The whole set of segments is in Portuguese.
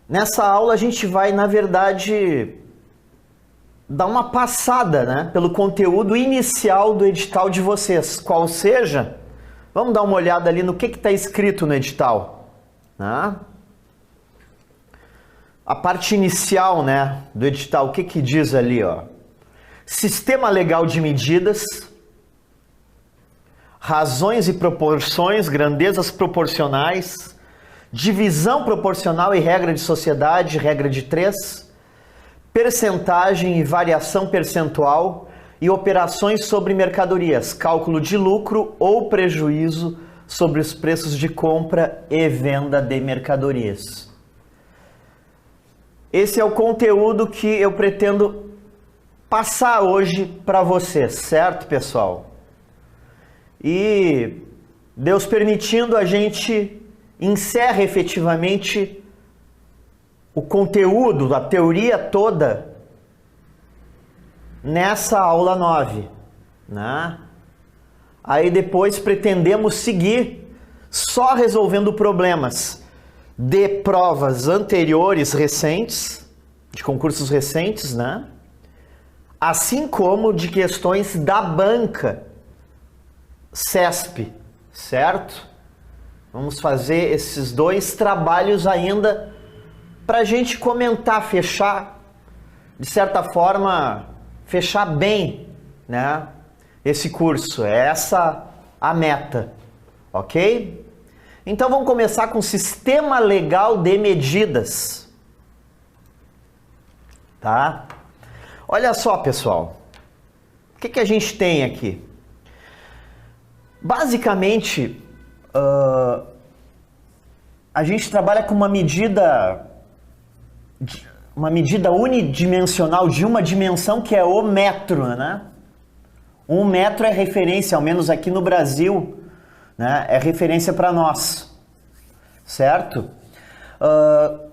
Nessa aula a gente vai, na verdade, dar uma passada, né, pelo conteúdo inicial do edital de vocês. Qual seja, vamos dar uma olhada ali no que está escrito no edital. Né? A parte inicial, né, do edital, o que diz ali? Ó? Sistema legal de medidas, razões e proporções, grandezas proporcionais, divisão proporcional e regra de sociedade, regra de 3, percentagem e variação percentual e operações sobre mercadorias, cálculo de lucro ou prejuízo sobre os preços de compra e venda de mercadorias. Esse é o conteúdo que eu pretendo passar hoje para vocês, certo, pessoal? E Deus permitindo, a gente encerra efetivamente o conteúdo, a teoria toda nessa aula 9, né? Aí depois pretendemos seguir só resolvendo problemas de provas anteriores, recentes, de concursos recentes, né? Assim como de questões da banca CESP, certo? Vamos fazer esses dois trabalhos ainda para a gente comentar, fechar, de certa forma, fechar bem, né, esse curso. É essa a meta, ok? Então vamos começar com o Sistema Legal de Medidas, tá? Olha só, pessoal, o que a gente tem aqui? Basicamente, a gente trabalha com uma medida unidimensional de uma dimensão, que é o metro, né? 1 metro é referência, ao menos aqui no Brasil, né? É referência para nós, certo?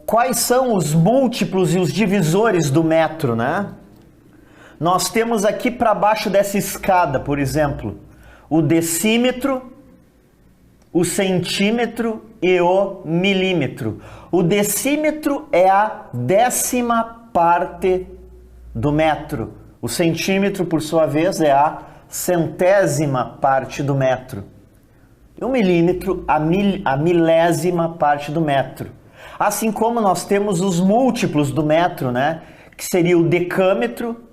Quais são os múltiplos e os divisores do metro, né? Nós temos aqui para baixo dessa escada, por exemplo, o decímetro, o centímetro e o milímetro. O decímetro é a 10ª parte do metro. O centímetro, por sua vez, é a 100ª parte do metro. E o milímetro, a 1000ª parte do metro. Assim como nós temos os múltiplos do metro, né? Que seria o decâmetro,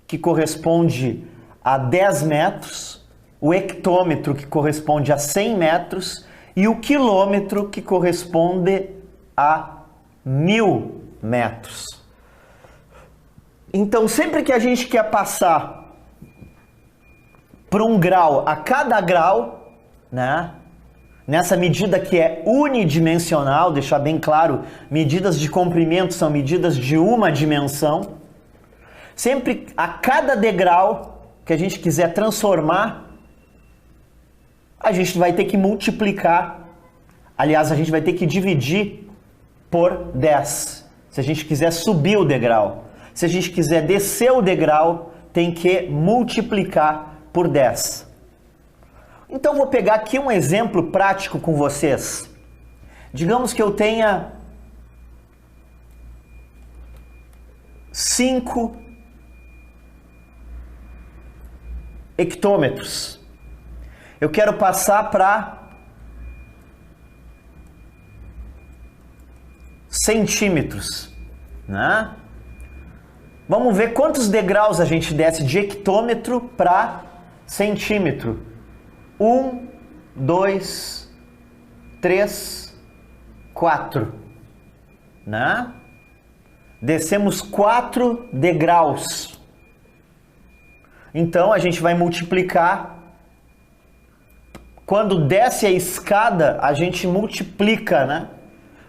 que corresponde a 10 metros, o hectômetro, que corresponde a 100 metros, e o quilômetro, que corresponde a 1000 metros. Então, sempre que a gente quer passar por um grau a cada grau, né, nessa medida que é unidimensional, deixar bem claro, medidas de comprimento são medidas de uma dimensão, sempre a cada degrau que a gente quiser transformar, a gente vai ter que multiplicar, aliás, a gente vai ter que dividir por 10. Se a gente quiser subir o degrau. Se a gente quiser descer o degrau, tem que multiplicar por 10. Então, vou pegar aqui um exemplo prático com vocês. Digamos que eu tenha 5 hectômetros. Eu quero passar para centímetros, né? Vamos ver quantos degraus a gente desce de hectômetro para centímetro. 1, 2, 3, 4, né? Descemos 4 degraus. Então a gente vai multiplicar. Quando desce a escada, a gente multiplica, né?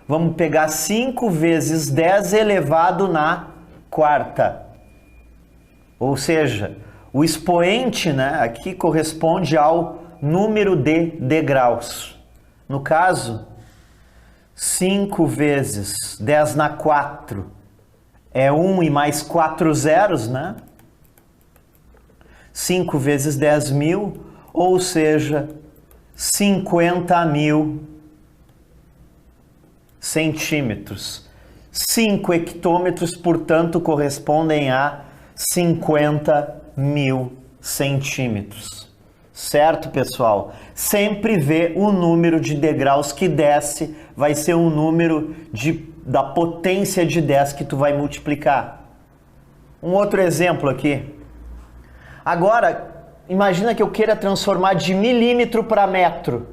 Vamos pegar 5 vezes 10 elevado na quarta. Ou seja, o expoente, né, aqui corresponde ao número de degraus. No caso, 5 vezes 10 na 4 é 1 e mais 4 zeros, né? 5 vezes 10.000, ou seja, 50.000 centímetros. 5 hectômetros, portanto, correspondem a 50.000 centímetros. Certo, pessoal? Sempre vê o número de degraus que desce, vai ser um número da potência de 10 que tu vai multiplicar. Um outro exemplo aqui. Agora, imagina que eu queira transformar de milímetro para metro,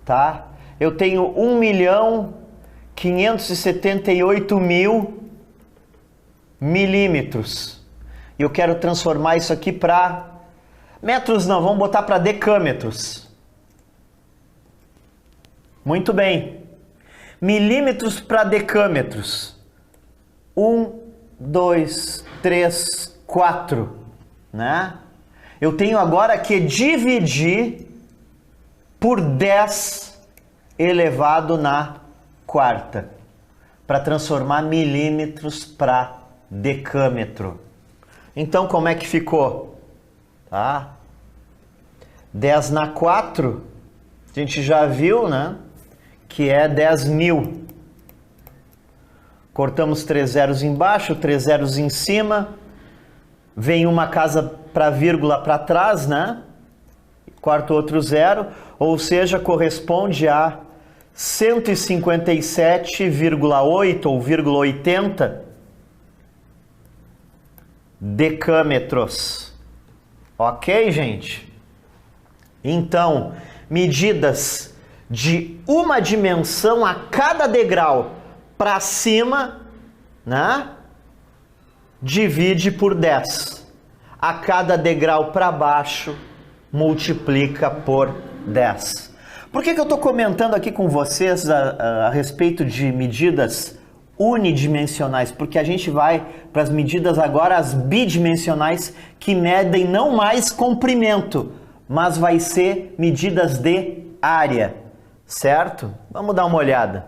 tá? Eu tenho 1.578.000 milímetros. E eu quero transformar isso aqui para metros, não, vamos botar para decâmetros. Muito bem. Milímetros para decâmetros. 1, 2, 3, 4, né? Eu tenho agora que dividir por 10 elevado na quarta, para transformar milímetros para decâmetro. Então, como é que ficou? Tá? 10 na 4, a gente já viu, né? Que é 10.000. Cortamos 3 zeros embaixo, 3 zeros em cima. Vem uma casa para vírgula para trás, né? Corta outro zero, ou seja, corresponde a 157,8 ou 0,80 decâmetros. Ok, gente? Então, medidas de uma dimensão a cada degrau para cima, né? Divide por 10. A cada degrau para baixo, multiplica por 10. Por que eu estou comentando aqui com vocês a respeito de medidas unidimensionais? Porque a gente vai para as medidas agora, as bidimensionais, que medem não mais comprimento, mas vai ser medidas de área, certo? Vamos dar uma olhada.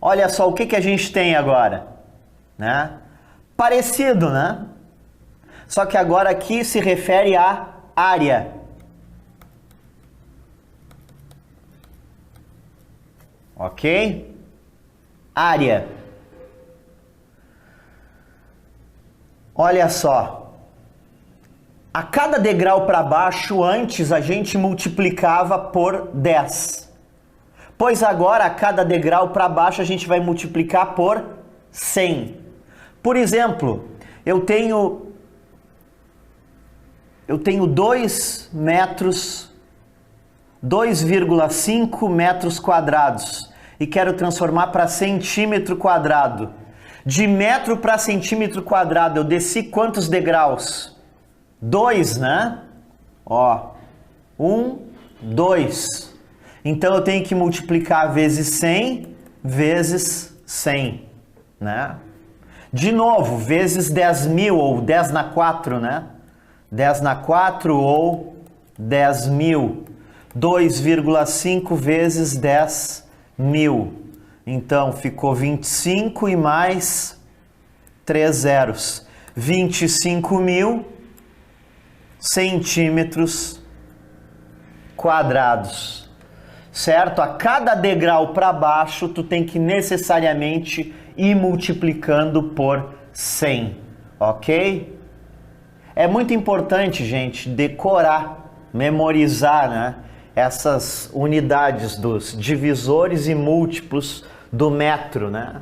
Olha só o que a gente tem agora, né? Parecido, né? Só que agora aqui se refere à área. Ok? Área. Olha só. A cada degrau para baixo, antes a gente multiplicava por 10. Pois agora, a cada degrau para baixo, a gente vai multiplicar por 100. Por exemplo, eu tenho 2 metros, 2,5 metros quadrados e quero transformar para centímetro quadrado. De metro para centímetro quadrado, eu desci quantos degraus? 2, né? Ó, 1, 2. Então eu tenho que multiplicar vezes 100 vezes 100, né? De novo, vezes 10.000 ou 10 na 4, né? 10 na 4 ou 10.000. 2,5 vezes 10.000. Então ficou 25 e mais 3 zeros. 25.000 centímetros quadrados. Certo? A cada degrau para baixo, tu tem que necessariamente ir multiplicando por 100. Ok? É muito importante, gente, decorar, memorizar, né, essas unidades dos divisores e múltiplos do metro, né?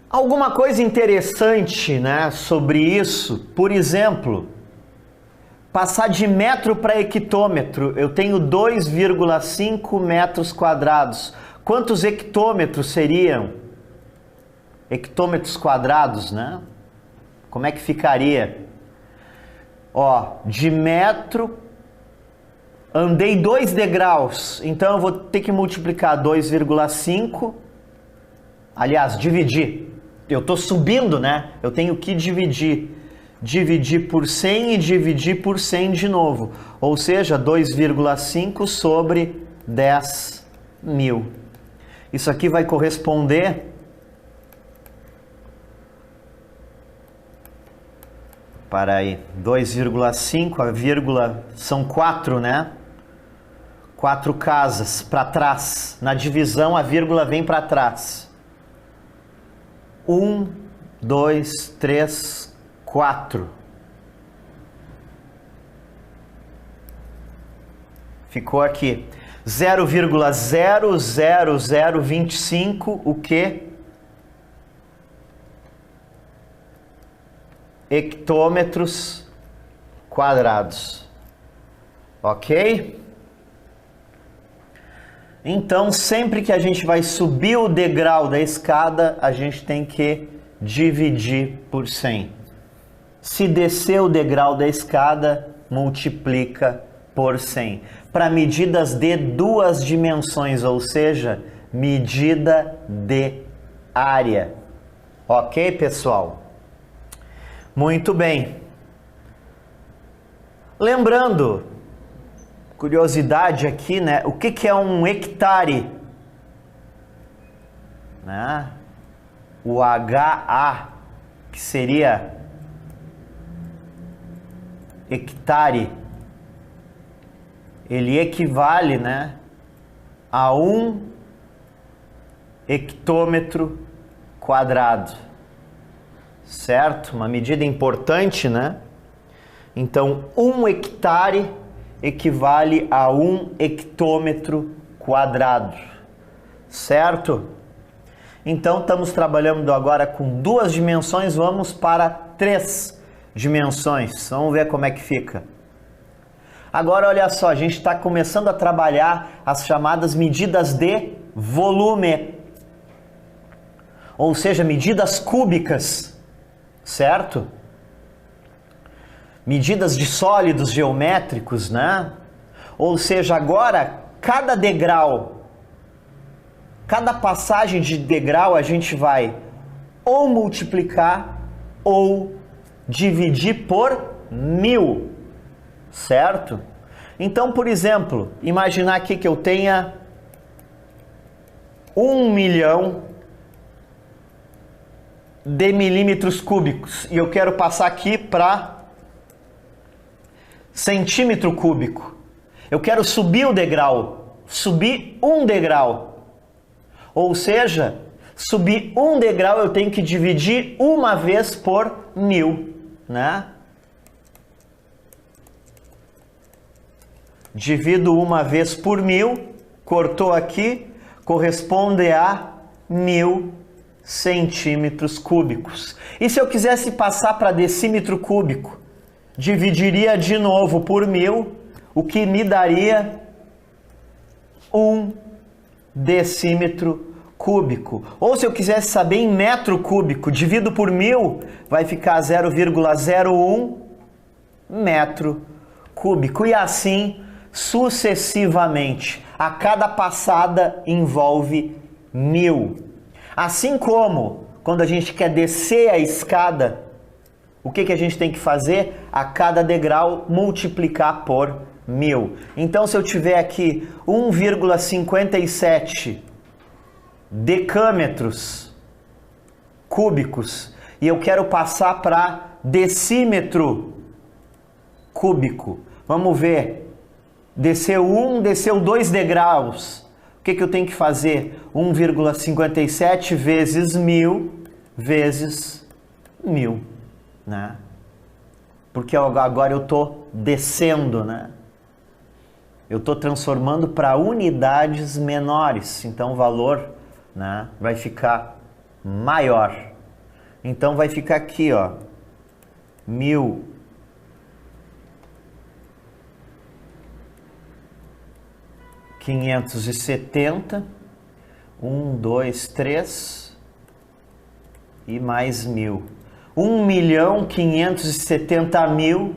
Alguma coisa interessante, né, sobre isso, por exemplo, passar de metro para hectômetro, eu tenho 2,5 metros quadrados. Quantos hectômetros seriam? Hectômetros quadrados, né? Como é que ficaria? Ó, de metro, andei 2 degraus, então eu vou ter que multiplicar 2,5, aliás, dividir. Eu estou subindo, né? Eu tenho que dividir. Dividir por 100 e dividir por 100 de novo. Ou seja, 2,5 sobre 10.000. Isso aqui vai corresponder... Para aí, 2,5, a vírgula são 4, né? 4 casas para trás. Na divisão, a vírgula vem para trás. 1, 2, 3, 4. Ficou aqui. 0,00025, o quê? Hectômetros quadrados. Ok? Então, sempre que a gente vai subir o degrau da escada, a gente tem que dividir por 100. Se descer o degrau da escada, multiplica por 100. Para medidas de 2 dimensões, ou seja, medida de área. Ok, pessoal? Muito bem. Lembrando, curiosidade aqui, né? O que é um hectare? Né? O HA, que seria hectare, ele equivale, né, a 1 hectômetro quadrado. Certo? Uma medida importante, né? Então, 1 hectare equivale a 1 hectômetro quadrado. Certo? Então, estamos trabalhando agora com 2 dimensões, vamos para 3 dimensões. Vamos ver como é que fica. Agora, olha só, a gente está começando a trabalhar as chamadas medidas de volume. Ou seja, medidas cúbicas, certo? Medidas de sólidos geométricos, né? Ou seja, agora, cada degrau, cada passagem de degrau, a gente vai ou multiplicar ou dividir por 1000. Certo? Então, por exemplo, imaginar aqui que eu tenha 1 milhão de milímetros cúbicos e eu quero passar aqui para centímetro cúbico. Eu quero subir o degrau, subir 1 degrau. Ou seja, subir 1 degrau eu tenho que dividir uma vez por 1000, né? Divido uma vez por 1000, cortou aqui, corresponde a 1000 centímetros cúbicos. E se eu quisesse passar para decímetro cúbico, dividiria de novo por 1000, o que me daria 1 decímetro cúbico. Ou se eu quisesse saber em metro cúbico, divido por 1000, vai ficar 0,01 metro cúbico. E assim sucessivamente. A cada passada envolve 1000. Assim como quando a gente quer descer a escada, o que a gente tem que fazer? A cada degrau multiplicar por 1000. Então, se eu tiver aqui 1,57 decâmetros cúbicos e eu quero passar para decímetro cúbico, vamos ver. Desceu 1, desceu 2 degraus. O que eu tenho que fazer? 1,57 vezes 1000 vezes 1000, né? Porque agora eu estou descendo, né? Eu estou transformando para unidades menores. Então o valor, né, vai ficar maior. Então vai ficar aqui, ó, 1000 570, 1, 2, 3 e mais 1000. 1.570.000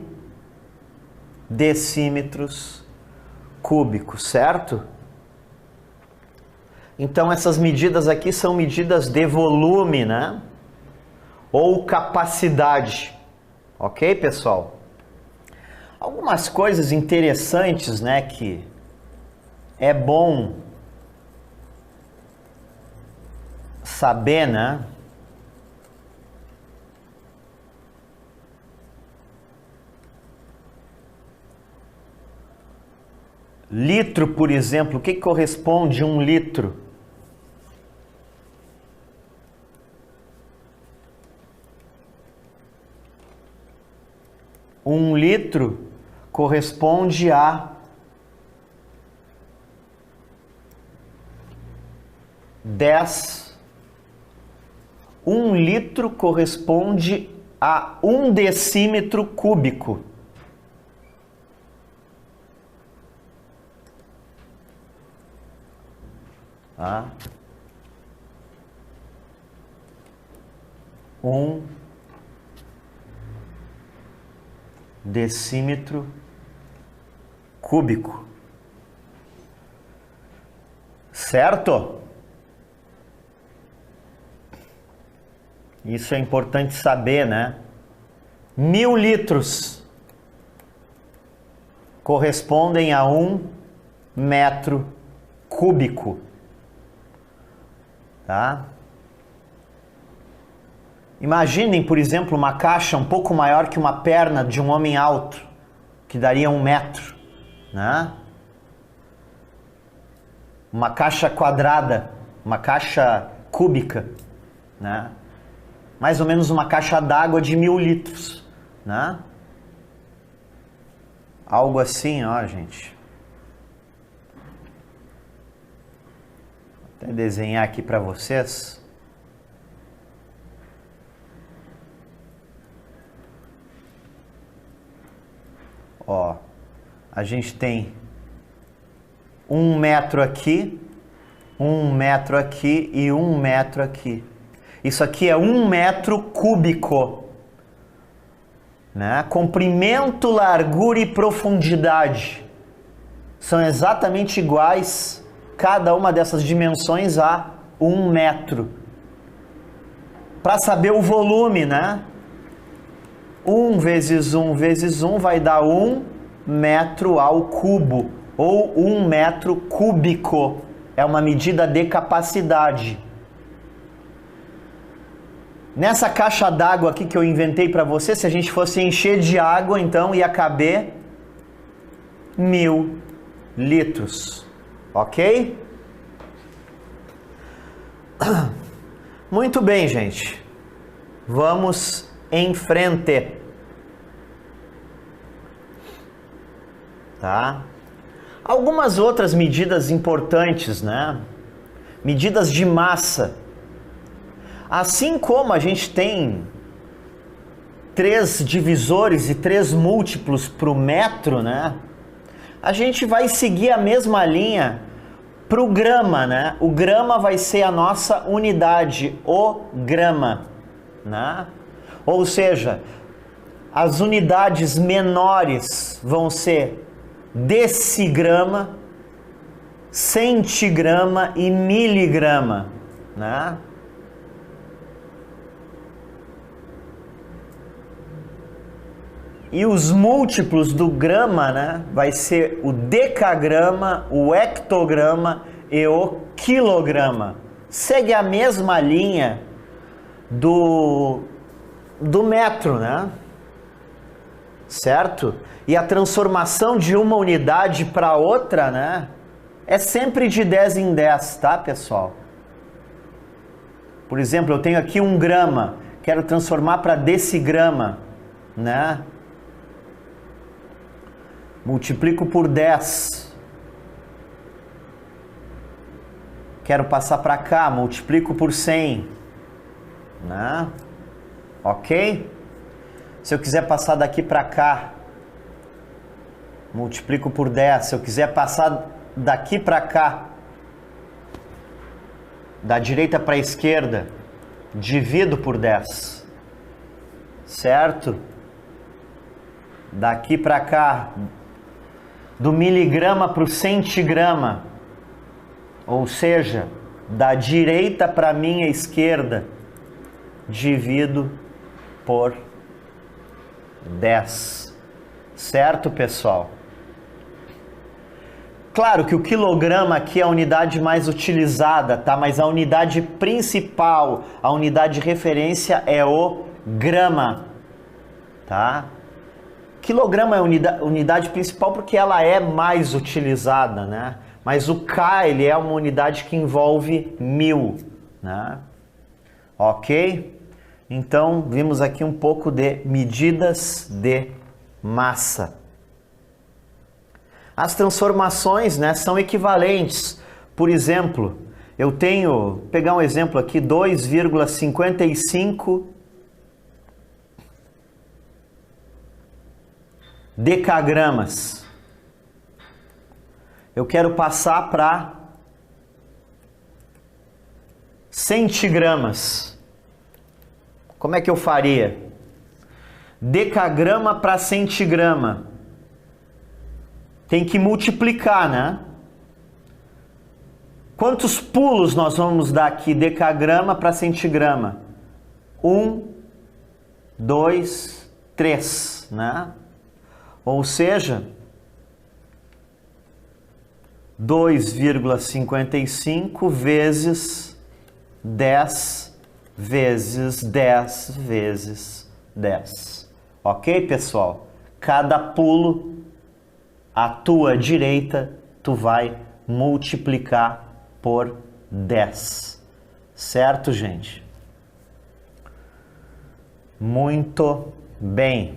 decímetros cúbicos, certo? Então essas medidas aqui são medidas de volume, né? Ou capacidade. Ok, pessoal? Algumas coisas interessantes, né, que é bom saber, né? Litro, por exemplo, o que corresponde a 1 litro? Um litro corresponde a 10. 1 litro corresponde a 1 decímetro cúbico. Tá? 1 decímetro cúbico. Certo? Isso é importante saber, né? 1000 litros correspondem a 1 metro cúbico. Tá? Imaginem, por exemplo, uma caixa um pouco maior que uma perna de um homem alto, que daria 1 metro, né? Uma caixa quadrada, uma caixa cúbica, né? Mais ou menos uma caixa d'água de 1000 litros, né? Algo assim, ó, gente. Vou até desenhar aqui para vocês. Ó, a gente tem 1 metro aqui, 1 metro aqui e 1 metro aqui. Isso aqui é 1 metro cúbico, né? Comprimento, largura e profundidade são exatamente iguais, cada uma dessas dimensões, a 1 metro. Para saber o volume, né? 1 vezes 1 vezes 1 vai dar 1 metro ao cubo, ou 1 metro cúbico. É uma medida de capacidade. Nessa caixa d'água aqui que eu inventei para você, se a gente fosse encher de água, então ia caber 1000 litros. Ok? Muito bem, gente. Vamos em frente. Tá? Algumas outras medidas importantes, né? Medidas de massa. Assim como a gente tem 3 divisores e 3 múltiplos para o metro, né? A gente vai seguir a mesma linha para o grama, né? O grama vai ser a nossa unidade, o grama, né? Ou seja, as unidades menores vão ser decigrama, centigrama e miligrama, né? E os múltiplos do grama, né, vai ser o decagrama, o hectograma e o quilograma. Segue a mesma linha do metro, né? Certo? E a transformação de uma unidade para outra, né, é sempre de 10 em 10, tá, pessoal? Por exemplo, eu tenho aqui 1 grama, quero transformar para decigrama, né? Multiplico por 10. Quero passar para cá, multiplico por 100. Né? Ok? Se eu quiser passar daqui para cá, multiplico por 10. Se eu quiser passar daqui para cá, da direita para a esquerda, divido por 10. Certo? Daqui para cá, do miligrama para o centigrama, ou seja, da direita para a minha esquerda, divido por 10. Certo, pessoal? Claro que o quilograma aqui é a unidade mais utilizada, tá? Mas a unidade principal, a unidade de referência é o grama, tá? quilograma é a unidade principal porque ela é mais utilizada, né? Mas o K, ele é uma unidade que envolve 1000, né? Ok? Então, vimos aqui um pouco de medidas de massa. As transformações, né, são equivalentes. Por exemplo, eu tenho, pegar um exemplo aqui, 2,55 decagramas. Eu quero passar para centigramas. Como é que eu faria? Decagrama para centigrama. Tem que multiplicar, né? Quantos pulos nós vamos dar aqui? Decagrama para centigrama. 1, 2, 3, né? Ou seja, 2,55 vezes 10 vezes 10 vezes 10. Ok, pessoal? Cada pulo à tua direita, tu vai multiplicar por 10. Certo, gente? Muito bem.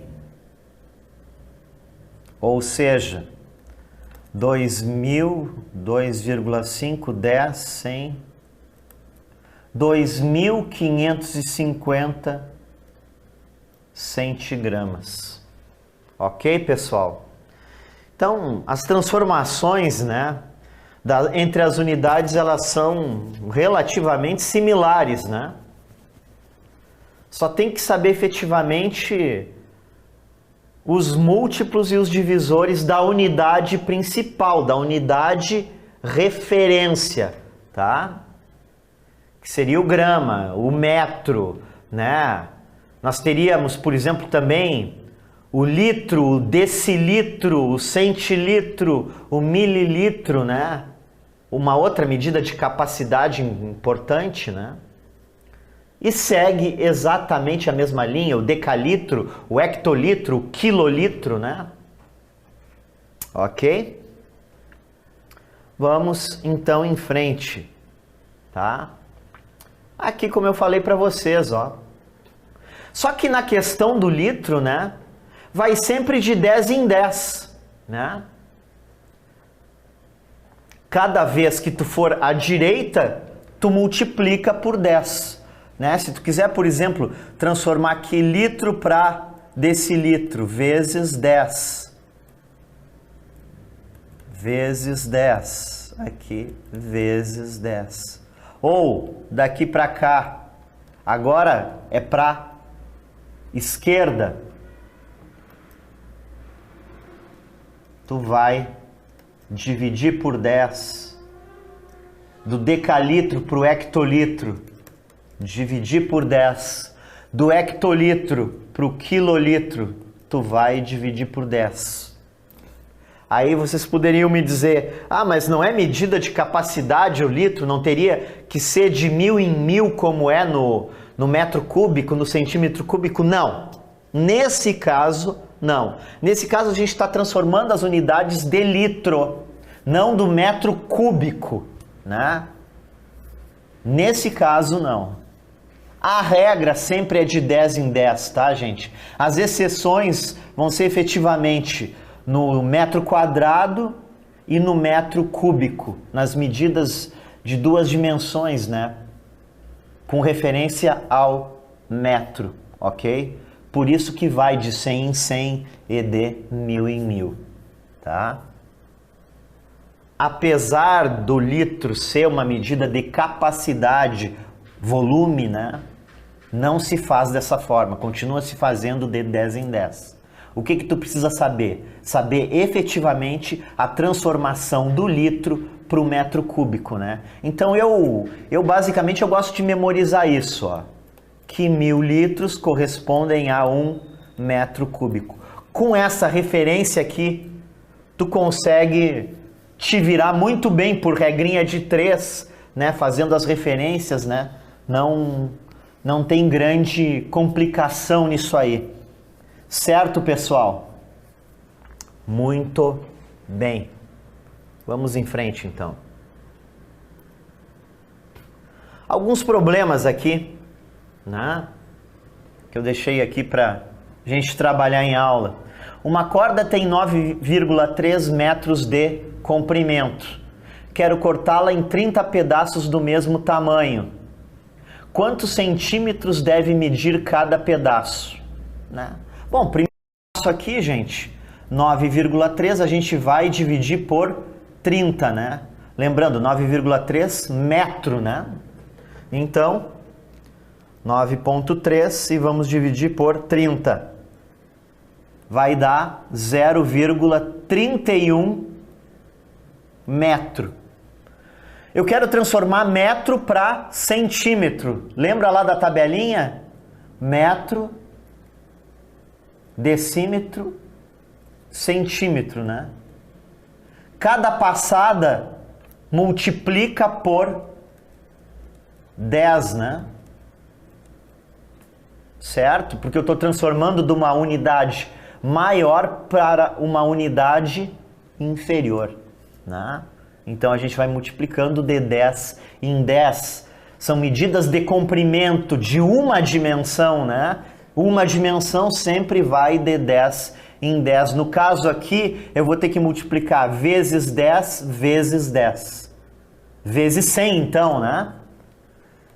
Ou seja, 2,5, 10, 100, 2.550 centigramas. Ok, pessoal? Então, as transformações, né, entre as unidades, elas são relativamente similares, né? Só tem que saber efetivamente os múltiplos e os divisores da unidade principal, da unidade referência, tá? Que seria o grama, o metro, né? Nós teríamos, por exemplo, também o litro, o decilitro, o centilitro, o mililitro, né? Uma outra medida de capacidade importante, né? E segue exatamente a mesma linha, o decalitro, o hectolitro, o quilolitro, né? Ok? Vamos então em frente, tá? Aqui, como eu falei para vocês, ó. Só que na questão do litro, né? Vai sempre de 10 em 10, né? Cada vez que tu for à direita, tu multiplica por 10. Né? Se tu quiser, por exemplo, transformar aqui litro para decilitro, vezes 10. Vezes 10. Aqui, vezes 10. Ou, daqui para cá, agora é para esquerda. Tu vai dividir por 10. Do decalitro para o hectolitro, dividir por 10. Do hectolitro para o quilolitro, tu vai dividir por 10. Aí vocês poderiam me dizer, ah, mas não é medida de capacidade o litro? Não teria que ser de 1000 em 1000 como é no metro cúbico, no centímetro cúbico? Não. Nesse caso, não. Nesse caso a gente está transformando as unidades de litro, não do metro cúbico, né? Nesse caso, não. A regra sempre é de 10 em 10, tá, gente? As exceções vão ser efetivamente no metro quadrado e no metro cúbico, nas medidas de 2 dimensões, né? Com referência ao metro, ok? Por isso que vai de 100 em 100 e de 1000 em 1000, tá? Apesar do litro ser uma medida de capacidade, volume, né? Não se faz dessa forma, continua se fazendo de 10 em 10. O que tu precisa saber? Saber efetivamente a transformação do litro para o metro cúbico, né? Então eu basicamente gosto de memorizar isso, ó. Que 1000 litros correspondem a 1 metro cúbico. Com essa referência aqui, tu consegue te virar muito bem por regrinha de 3, né? Fazendo as referências, né? Não tem grande complicação nisso aí. Certo, pessoal? Muito bem. Vamos em frente, então. Alguns problemas aqui, né, que eu deixei aqui para a gente trabalhar em aula. Uma corda tem 9,3 metros de comprimento. Quero cortá-la em 30 pedaços do mesmo tamanho. Quantos centímetros deve medir cada pedaço? Né? Bom, primeiro passo aqui, gente, 9,3 a gente vai dividir por 30, né? Lembrando, 9,3 metro, né? Então, 9,3 e vamos dividir por 30. Vai dar 0,31 metro. Eu quero transformar metro para centímetro. Lembra lá da tabelinha? Metro, decímetro, centímetro, né? Cada passada multiplica por 10, né? Certo? Porque eu estou transformando de uma unidade maior para uma unidade inferior, né? Então a gente vai multiplicando de 10 em 10. São medidas de comprimento de uma dimensão, né? Uma dimensão sempre vai de 10 em 10. No caso aqui, eu vou ter que multiplicar vezes 10 vezes 10. Vezes 100, então, né?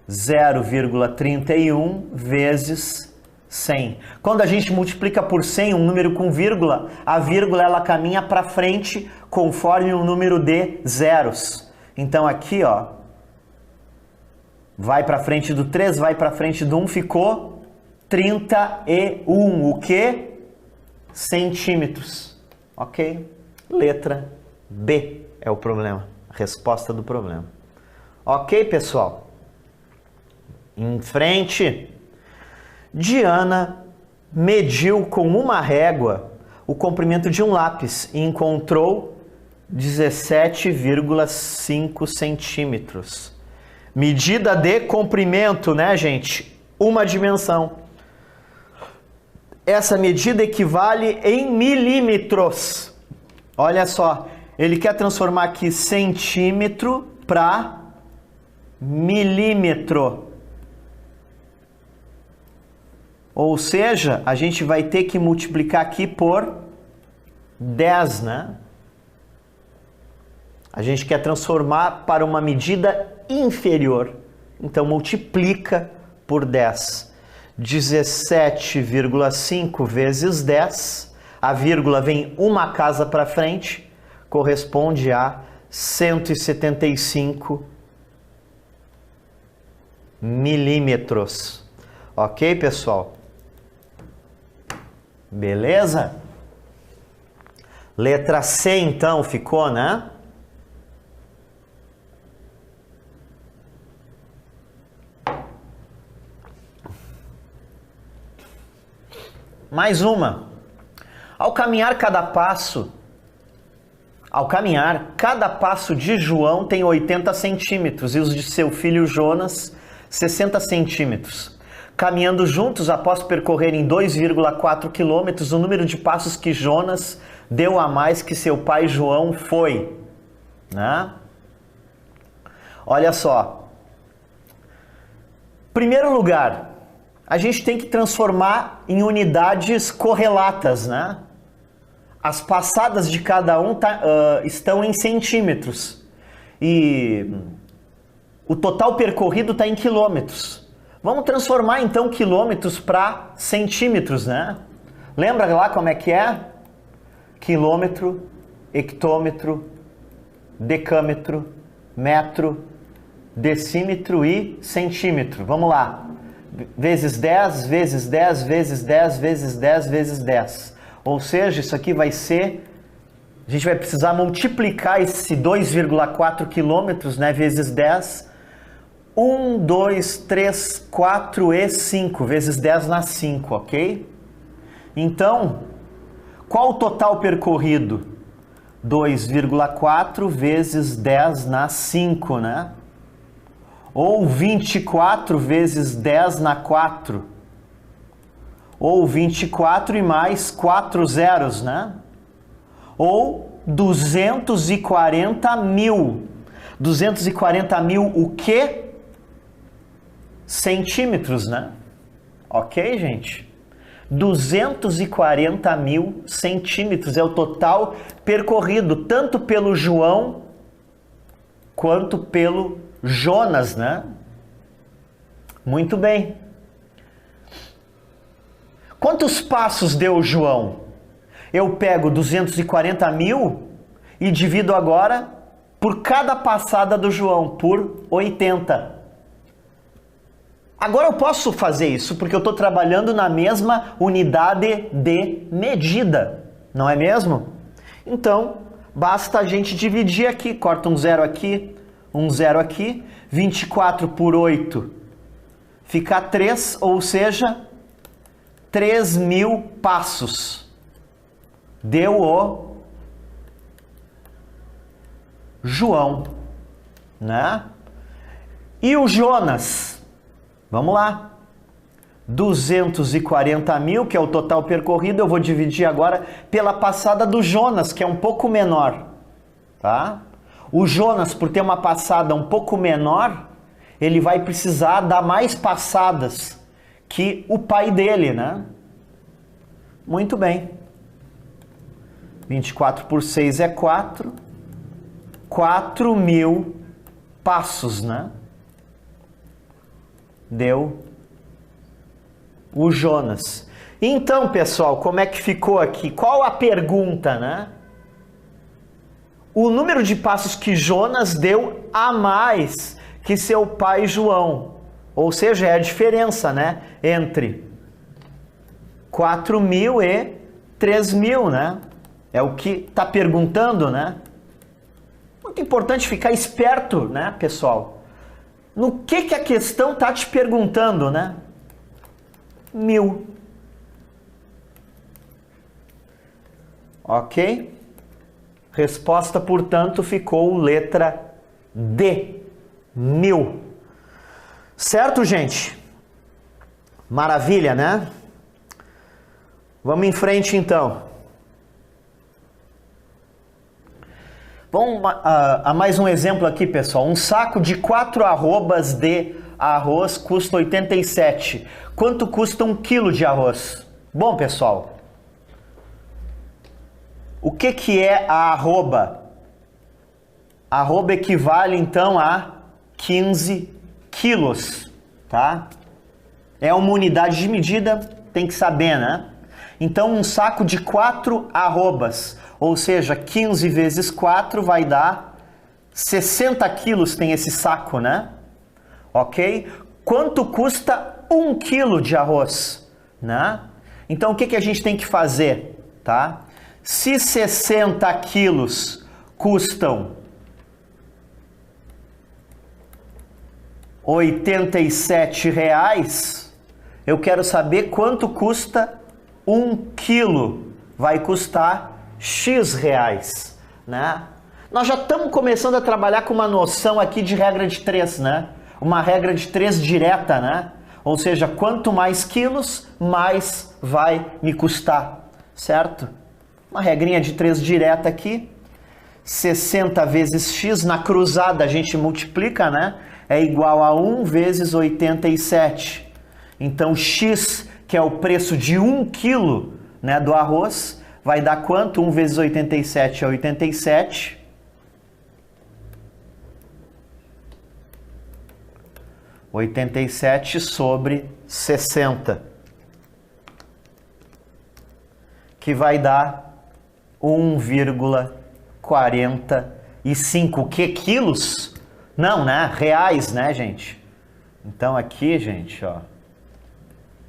0,31 vezes 100. Quando a gente multiplica por 100 um número com vírgula, a vírgula ela caminha para frente conforme o número de zeros. Então aqui, ó, vai para frente do 3, vai para frente do 1, ficou 31. O que? Centímetros. Ok? Letra B é o problema. A resposta do problema. Ok, pessoal? Em frente. Diana mediu com uma régua o comprimento de um lápis e encontrou 17,5 centímetros. Medida de comprimento, né, gente? Uma dimensão. Essa medida equivale em milímetros. Olha só, ele quer transformar aqui centímetro para milímetro. Ou seja, a gente vai ter que multiplicar aqui por 10, né? A gente quer transformar para uma medida inferior. Então, multiplica por 10. 17,5 vezes 10. A vírgula vem uma casa para frente. Corresponde a 175 milímetros. Ok, pessoal? Beleza? Letra C, então, ficou, né? Mais uma. Ao caminhar, cada passo de João tem 80 centímetros e os de seu filho Jonas, 60 centímetros. Caminhando juntos, após percorrerem 2,4 quilômetros, o número de passos que Jonas deu a mais que seu pai João foi, né? Olha só. Primeiro lugar, a gente tem que transformar em unidades correlatas, né? As passadas de cada um estão em centímetros e o total percorrido está em quilômetros. Vamos transformar então quilômetros para centímetros, né? Lembra lá como é que é? Quilômetro, hectômetro, decâmetro, metro, decímetro e centímetro. Vamos lá. Vezes 10, vezes 10, vezes 10, vezes 10, vezes 10. Ou seja, isso aqui vai ser... A gente vai precisar multiplicar esse 2,4 quilômetros, né, vezes 10. 1, 2, 3, 4 e 5. Vezes 10 na 5, ok? Então, qual o total percorrido? 2,4 vezes 10 na 5, né? Ou 24 vezes 10 na 4. Ou 24 e mais 4 zeros, né? ou 240 mil. 240 mil o quê? Centímetros, né? Ok, gente? 240 mil centímetros é o total percorrido, tanto pelo João quanto pelo Jonas, né? Muito bem. Quantos passos deu o João? Eu pego 240 mil e divido agora por cada passada do João, por 80. Agora eu posso fazer isso porque eu estou trabalhando na mesma unidade de medida, não é mesmo? Então, basta a gente dividir aqui, corta um zero aqui, 24 por 8 fica 3, ou seja, 3.000 passos. Deu o João, né? E o Jonas? Vamos lá. 240 mil, que é o total percorrido, eu vou dividir agora pela passada do Jonas, que é um pouco menor, tá? O Jonas, por ter uma passada um pouco menor, ele vai precisar dar mais passadas que o pai dele, né? Muito bem. 24 por 6 é 4. 4.000 passos, né? Deu o Jonas. Então, pessoal, como é que ficou aqui? Qual a pergunta, né? O número de passos que Jonas deu a mais que seu pai João. Ou seja, é a diferença, né? Entre 4.000 e 3.000, né? É o que está perguntando, né? Muito importante ficar esperto, né, pessoal? No que a questão está te perguntando, né? 1.000. Ok? Resposta, portanto, ficou letra D. 1.000. Certo, gente? Maravilha, né? Vamos em frente, então. Vamos a mais um exemplo aqui, pessoal. Um saco de 4 arrobas de arroz custa 87. Quanto custa 1 quilo de arroz? Bom, pessoal, o que é a arroba? A arroba equivale, então, a 15 quilos, tá? É uma unidade de medida, tem que saber, né? Então, um saco de 4 arrobas, ou seja, 15 vezes 4 vai dar 60 quilos, tem esse saco, né? Ok? Quanto custa 1 quilo de arroz, né? Então, o que a gente tem que fazer, tá? Se 60 quilos custam 87 reais, eu quero saber quanto custa 1 quilo. Vai custar X reais, né? Nós já estamos começando a trabalhar com uma noção aqui de regra de 3, né? Uma regra de 3 direta, né? Ou seja, quanto mais quilos, mais vai me custar, certo? Uma regrinha de 3 direta aqui. 60 vezes X, na cruzada a gente multiplica, né? É igual a 1 vezes 87. Então, X, que é o preço de 1 quilo, né, do arroz, vai dar quanto? 1 vezes 87 é 87. sobre 60. Que vai dar 1,45. Que quilos? Não, né? Reais, né, gente? Então aqui, gente, ó,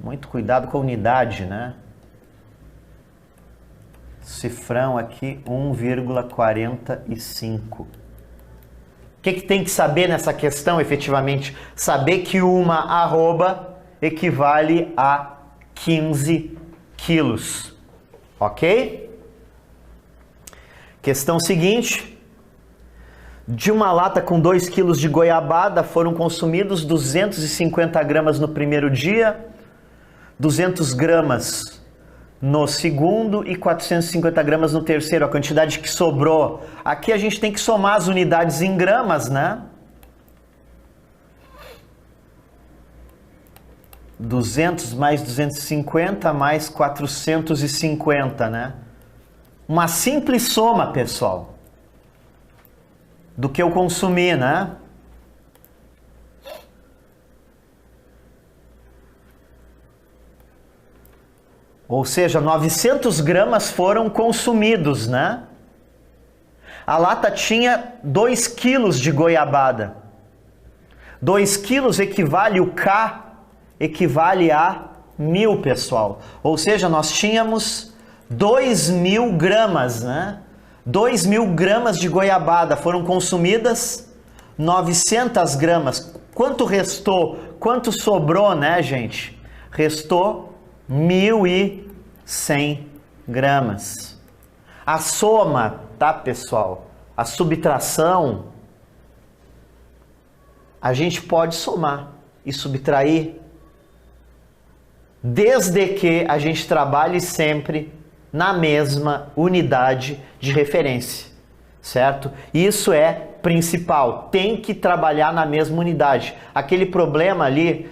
muito cuidado com a unidade, né? Cifrão aqui, 1,45. O que tem que saber nessa questão, efetivamente? Saber que uma arroba equivale a 15 quilos. Ok? Questão seguinte. De uma lata com 2 quilos de goiabada foram consumidos 250 gramas no primeiro dia, 200 gramas no segundo e 450 gramas no terceiro, a quantidade que sobrou. Aqui a gente tem que somar as unidades em gramas, né? 200 mais 250 mais 450, né? Uma simples soma, pessoal, do que eu consumi, né? Ou seja, 900 gramas foram consumidos, né? A lata tinha 2 quilos de goiabada. 2 quilos equivale, o K equivale a 1000, pessoal. Ou seja, nós tínhamos 2.000 gramas, né? 2.000 gramas de goiabada, foram consumidas 900 gramas. Quanto restou? Quanto sobrou, né, gente? Restou 1.100 gramas. A soma, tá, pessoal? A subtração, a gente pode somar e subtrair, desde que a gente trabalhe sempre na mesma unidade de referência, certo? Isso é principal, tem que trabalhar na mesma unidade. Aquele problema ali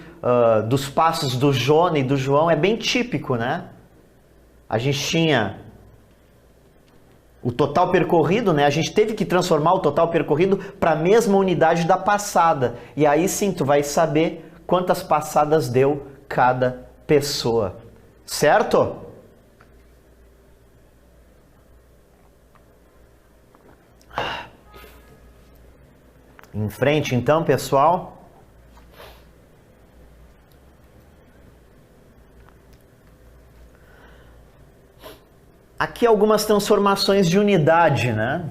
dos passos do Jona e do João é bem típico, né? A gente tinha o total percorrido, né? A gente teve que transformar o total percorrido para a mesma unidade da passada. E aí sim, tu vai saber quantas passadas deu cada pessoa, certo? Em frente então, pessoal. Aqui algumas transformações de unidade, né?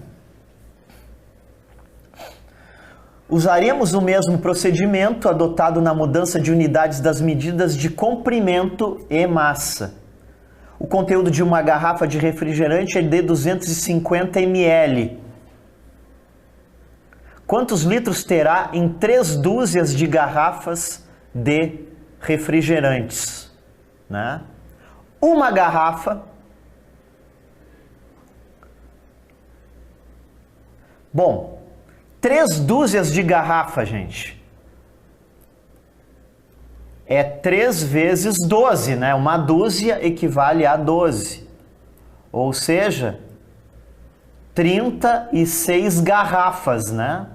Usaríamos o mesmo procedimento adotado na mudança de unidades das medidas de comprimento e massa. O conteúdo de uma garrafa de refrigerante é de 250 ml. Quantos litros terá em 3 dúzias de garrafas de refrigerantes, né? Uma garrafa. Bom, 3 dúzias de garrafa, gente, é 3 vezes 12, né? Uma dúzia equivale a 12. Ou seja, 36 garrafas, né?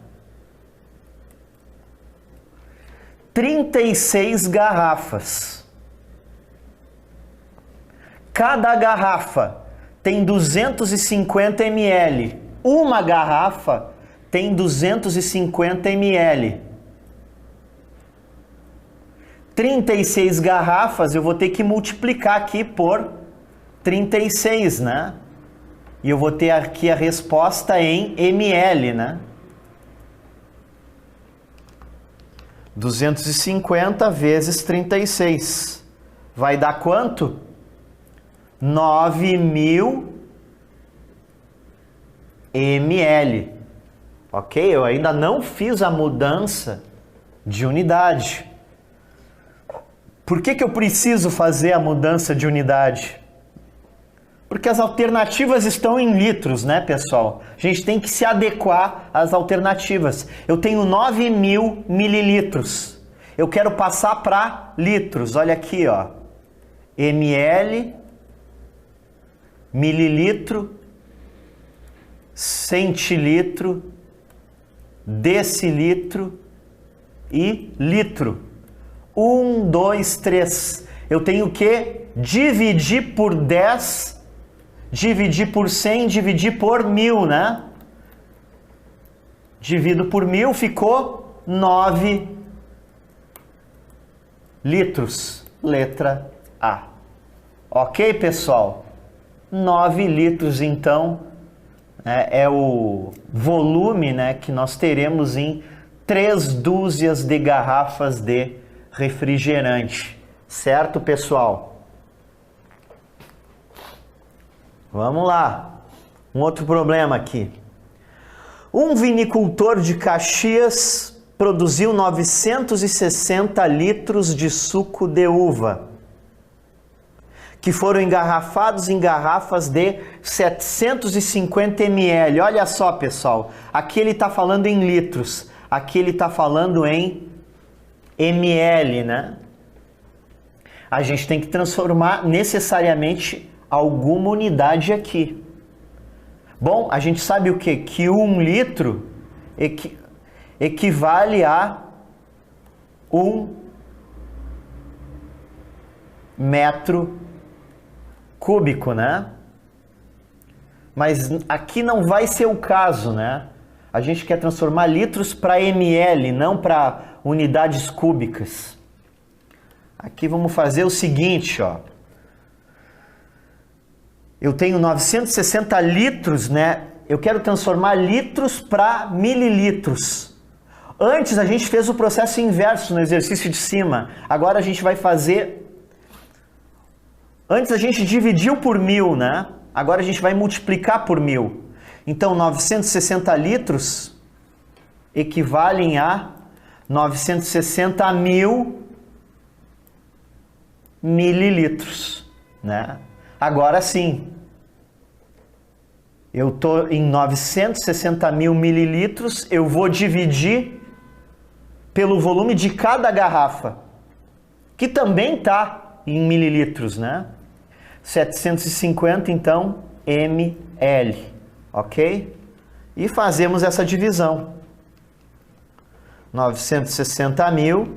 36 garrafas. Cada garrafa tem 250 ml. Uma garrafa tem 250 ml. 36 garrafas, eu vou ter que multiplicar aqui por 36, né? E eu vou ter aqui a resposta em ml, né? 250 vezes 36. Vai dar quanto? 9.000 ml. Ok? Eu ainda não fiz a mudança de unidade. Por que eu preciso fazer a mudança de unidade? Porque as alternativas estão em litros, né, pessoal? A gente tem que se adequar às alternativas. Eu tenho 9.000 mililitros. Eu quero passar para litros. Olha aqui, ó. ml, mililitro, centilitro, decilitro e litro. 1, 2, 3. Eu tenho que dividir por 10, dividir por 100, dividir por 1000, né? Divido por 1000, ficou 9 litros. Letra A. Ok, pessoal? 9 litros, então, é o volume, né, que nós teremos em 3 dúzias de garrafas de refrigerante. Certo, pessoal? Vamos lá. Um outro problema aqui. Um vinicultor de Caxias produziu 960 litros de suco de uva. que foram engarrafados em garrafas de 750 ml. Olha só, pessoal, aqui ele está falando em litros, aqui ele está falando em ml, né? A gente tem que transformar necessariamente alguma unidade aqui. Bom, a gente sabe o quê? Que 1 litro equivale a 1 metro cúbico, né? Mas aqui não vai ser o caso, né? A gente quer transformar litros para ml, não para unidades cúbicas. Aqui vamos fazer o seguinte, ó. Eu tenho 960 litros, né? Eu quero transformar litros para mililitros. Antes a gente fez o processo inverso no exercício de cima. Agora a gente vai fazer... Antes a gente dividiu por 1000, né? Agora a gente vai multiplicar por 1000. Então 960 litros equivalem a 960.000 mililitros, né? Agora sim, eu estou em 960.000 mililitros, eu vou dividir pelo volume de cada garrafa, que também está em mililitros, né? 750, então, ml, ok? E fazemos essa divisão. 960.000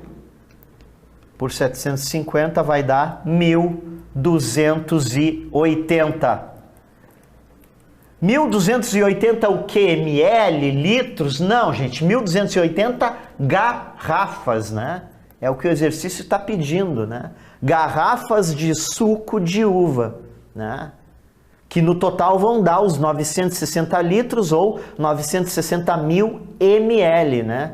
por 750 vai dar 1.280. 1.280 o que? ml? Litros? Não, gente. 1.280 garrafas, né? É o que o exercício está pedindo, né? Garrafas de suco de uva, né? Que no total vão dar os 960 litros ou 960.000 ml, né?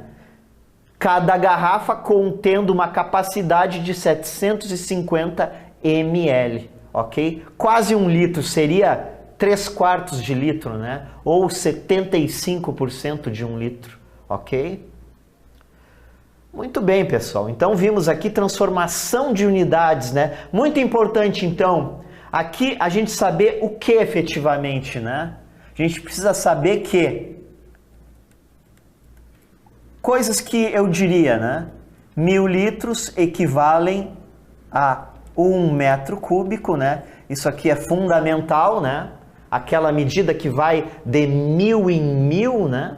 Cada garrafa contendo uma capacidade de 750 ml, ok? Quase 1 litro, seria 3/4 de litro, né? Ou 75% de 1 litro, ok? Muito bem, pessoal. Então vimos aqui transformação de unidades, né? Muito importante, então, aqui a gente saber o que efetivamente, né? A gente precisa saber que coisas que eu diria, né? 1000 litros equivalem a 1 metro cúbico, né? Isso aqui é fundamental, né? Aquela medida que vai de 1000 em 1000, né?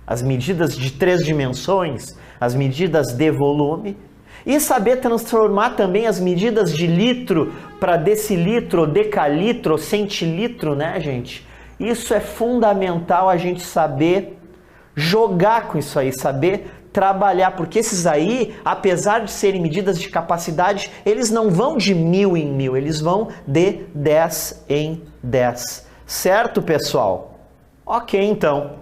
As medidas de 3 dimensões, as medidas de volume. E saber transformar também as medidas de litro para decilitro, decalitro, centilitro, né, gente? Isso é fundamental a gente saber jogar com isso aí, saber trabalhar, porque esses aí, apesar de serem medidas de capacidade, eles não vão de 1000 em 1000, eles vão de 10 em 10. Certo, pessoal? Ok, então.